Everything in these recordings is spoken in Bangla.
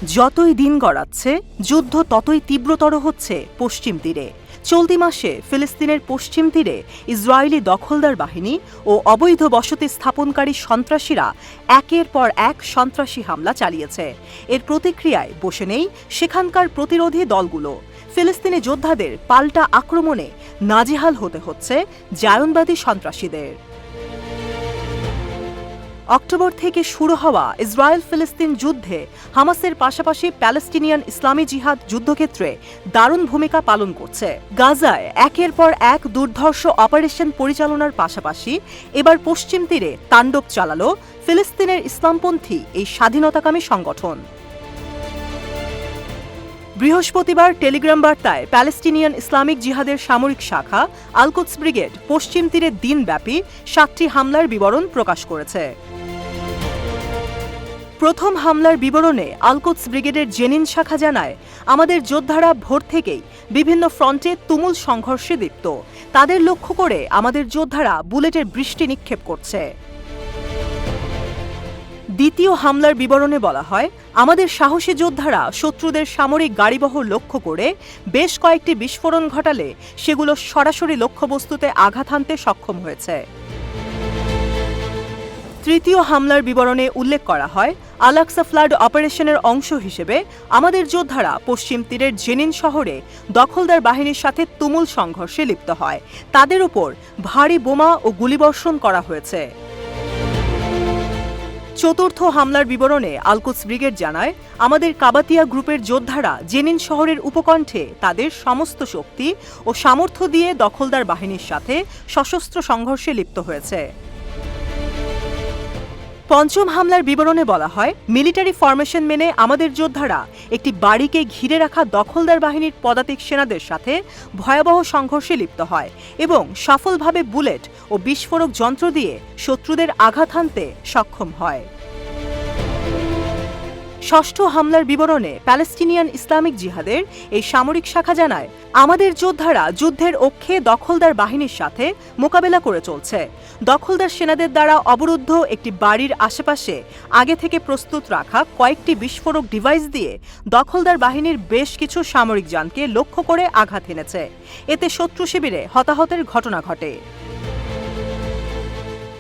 যতই দিন গড়াচ্ছে যুদ্ধ ততই তীব্রতর হচ্ছে পশ্চিম তীরে। চলতি মাসে ফিলিস্তিনের পশ্চিম তীরে ইসরায়েলি দখলদার বাহিনী ও অবৈধ বসতি স্থাপনকারী সন্ত্রাসীরা একের পর এক সন্ত্রাসী হামলা চালিয়েছে। এর প্রতিক্রিয়ায় বসে নেই সেখানকার প্রতিরোধী দলগুলো। ফিলিস্তিনি যোদ্ধাদের পাল্টা আক্রমণে নাজেহাল হতে হচ্ছে জায়নবাদী সন্ত্রাসীদের। অক্টোবর থেকে শুরু হওয়া ইসরায়েল ফিলিস্তিন যুদ্ধে হামাসের পাশাপাশি প্যালেস্টিনিয়ান ইসলামী জিহাদ যুদ্ধক্ষেত্রে দারুণ ভূমিকা পালন করছে। গাজায় একের পর এক দুর্ধর্ষ অপারেশন পরিচালনার পাশাপাশি এবার পশ্চিম তীরে তাণ্ডব চালালো ফিলিস্তিনের ইসলামপন্থী এই স্বাধীনতাকামী সংগঠন। বৃহস্পতিবার টেলিগ্রাম বার্তায় প্যালেস্টিনিয়ান ইসলামিক জিহাদের সামরিক শাখা আল-কুদস ব্রিগেড পশ্চিম তীরে দিনব্যাপী 7টি হামলার বিবরণ প্রকাশ করেছে। প্রথম হামলার বিবরণে আল-কুদস ব্রিগেডের জেনিন শাখা জানায়, আমাদের যোদ্ধারা ভোর থেকেই বিভিন্ন ফ্রন্টে তুমুল সংঘর্ষে লিপ্ত। তাদের লক্ষ্য করে আমাদের যোদ্ধারা বুলেটের বৃষ্টি নিক্ষেপ করছে। দ্বিতীয় হামলার বিবরণে বলা হয়, আমাদের সাহসী যোদ্ধারা শত্রুদের সামরিক গাড়িবহর লক্ষ্য করে বেশ কয়েকটি বিস্ফোরণ ঘটালে সেগুলো সরাসরি লক্ষ্যবস্তুতে আঘাত হানতে সক্ষম হয়েছে। তৃতীয় হামলার বিবরণে উল্লেখ করা হয়, আল-আকসা ফ্লাড অপারেশনের অংশ হিসেবে আমাদের যোদ্ধারা পশ্চিম তীরের জেনিন শহরে দখলদার বাহিনীর সাথে তুমুল সংঘর্ষে লিপ্ত হয়। তাদের উপর ভারী বোমা ও গুলিবর্ষণ করা হয়েছে। চতুর্থ হামলার বিবরণে আল-কুদস ব্রিগেড জানায়, আমাদের কাবাতিয়া গ্রুপের যোদ্ধারা জেনিন শহরের উপকণ্ঠে তাদের সমস্ত শক্তি ও সামর্থ্য দিয়ে দখলদার বাহিনীর সাথে সশস্ত্র সংঘর্ষে লিপ্ত হয়েছে। পঞ্চম হামলার বিবরণে বলা হয়, মিলিটারি ফরমেশন মেনে আমাদের যোদ্ধারা একটি বাড়িকে ঘিরে রাখা দখলদার বাহিনীর পদাতিক সেনাদের সাথে ভয়াবহ সংঘর্ষে লিপ্ত হয় এবং সফলভাবে বুলেট ও বিস্ফোরক যন্ত্র দিয়ে শত্রুদের আঘাত হানতে সক্ষম হয়। ষষ্ঠ হামলার বিবরণে প্যালেস্টিনিয়ান ইসলামিক জিহাদের এই সামরিক শাখা জানায়, আমাদের যোদ্ধারা যুদ্ধের অক্ষে দখলদার বাহিনীর সাথে মোকাবেলা করে চলছে। দখলদার সেনাদের দ্বারা অবরুদ্ধ একটি বাড়ির আশেপাশে আগে থেকে প্রস্তুত রাখা কয়েকটি বিস্ফোরক ডিভাইস দিয়ে দখলদার বাহিনীর বেশ কিছু সামরিক যানকে লক্ষ্য করে আঘাত এনেছে। এতে শত্রু শিবিরে হতাহতের ঘটনা ঘটে।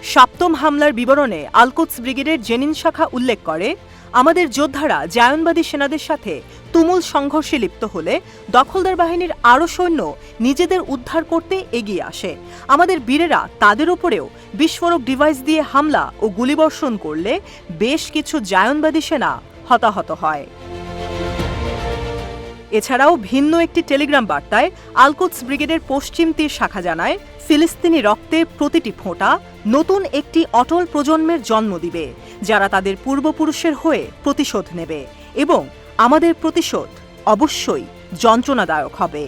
সপ্তম হামলার বিবরণে আল-কুদস ব্রিগেডের জেনিন শাখা উল্লেখ করে, আমাদের যোদ্ধারা জায়নবাদী সেনাদের সাথে তুমুল সংঘর্ষে লিপ্ত হলে দখলদার বাহিনীর আরও সৈন্য নিজেদের উদ্ধার করতে এগিয়ে আসে। আমাদের বীরেরা তাদের উপরেও বিস্ফোরক ডিভাইস দিয়ে হামলা ও গুলিবর্ষণ করলে বেশ কিছু জায়নবাদী সেনা হতাহত হয়। এছাড়াও ভিন্ন একটি টেলিগ্রাম বার্তায় আল-কুদস ব্রিগেডের পশ্চিম তীর শাখা জানায়, ফিলিস্তিনি রক্তের প্রতিটি ফোঁটা নতুন একটি অটল প্রজন্মের জন্ম দিবে, যারা তাদের পূর্বপুরুষের হয়ে প্রতিশোধ নেবে এবং আমাদের প্রতিশোধ অবশ্যই যন্ত্রণাদায়ক হবে।